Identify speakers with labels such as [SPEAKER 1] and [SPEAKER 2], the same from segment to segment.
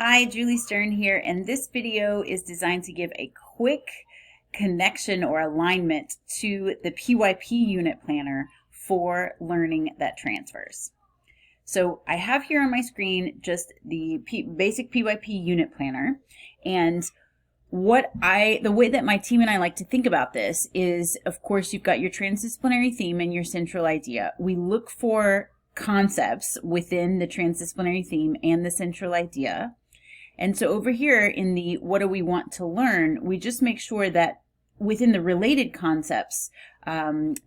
[SPEAKER 1] Hi, Julie Stern here, and this video is designed to give a quick connection or alignment to the PYP unit planner for learning that transfers. So I have here on my screen just the basic PYP unit planner, and the way that my team and I like to think about this is, of course, you've got your transdisciplinary theme and your central idea. We look for concepts within the transdisciplinary theme and the central idea. And so over here in the what do we want to learn, we just make sure that within the related concepts,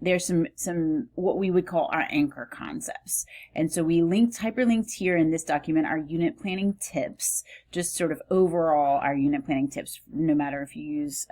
[SPEAKER 1] there's some what we would call our anchor concepts. And so we hyperlinked here in this document our unit planning tips, just sort of overall our unit planning tips, no matter if you use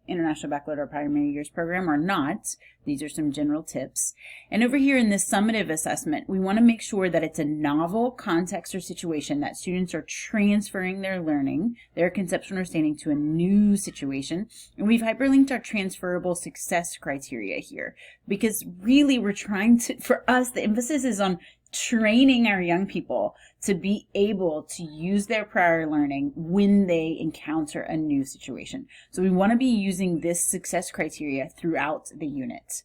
[SPEAKER 1] International Baccalaureate or Primary Years program or not. These are some general tips. And over here in this summative assessment, we want to make sure that it's a novel context or situation, that students are transferring their learning, their conceptual understanding to a new situation. And we've hyperlinked our transferable success criteria here, because really we're trying to, for us, the emphasis is on training our young people to be able to use their prior learning when they encounter a new situation. So we want to be using this success criteria throughout the unit.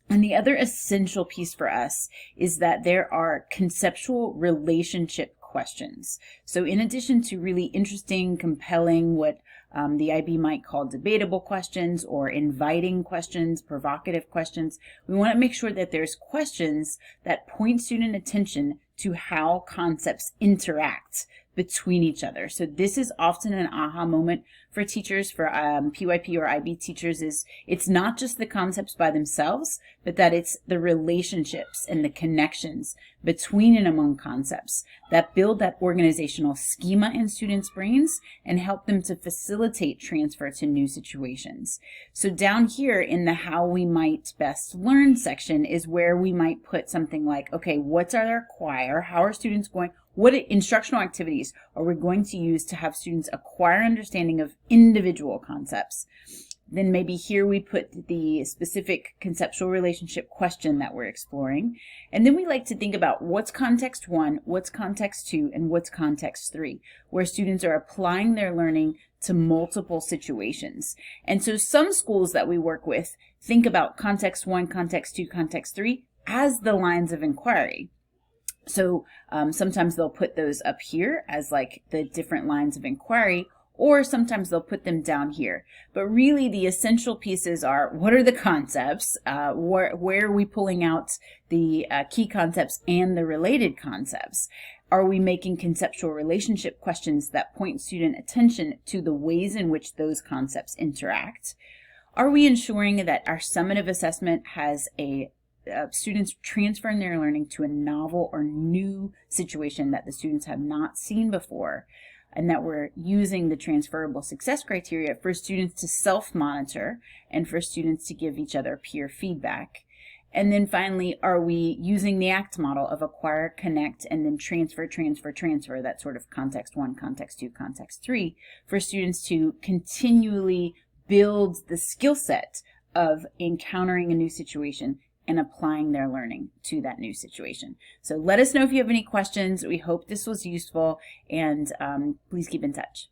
[SPEAKER 1] And the other essential piece for us is that there are conceptual relationship questions. So in addition to really interesting, compelling, what the IB might call debatable questions or inviting questions, provocative questions, we want to make sure that there's questions that point student attention to how concepts interact between each other. So this is often an aha moment for teachers, for PYP or IB teachers, is it's not just the concepts by themselves, but that it's the relationships and the connections between and among concepts that build that organizational schema in students' brains and help them to facilitate transfer to new situations. So down here in the how we might best learn section is where we might put something like, okay, what's our acquire? How are students going? What instructional activities are we going to use to have students acquire understanding of individual concepts? Then maybe here we put the specific conceptual relationship question that we're exploring. And then we like to think about what's context 1, what's context 2, and what's context 3, where students are applying their learning to multiple situations. And so some schools that we work with think about context 1, context 2, context 3 as the lines of inquiry. So sometimes they'll put those up here as like the different lines of inquiry, or sometimes they'll put them down here. But really the essential pieces are, what are the concepts? Where are we pulling out the key concepts and the related concepts? Are we making conceptual relationship questions that point student attention to the ways in which those concepts interact? Are we ensuring that our summative assessment has students transferring their learning to a novel or new situation that the students have not seen before, and that we're using the transferable success criteria for students to self-monitor and for students to give each other peer feedback? And then finally, are we using the ACT model of acquire, connect, and then transfer, that sort of context 1, context 2, context 3, for students to continually build the skill set of encountering a new situation and applying their learning to that new situation. So let us know if you have any questions. We hope this was useful, and please keep in touch.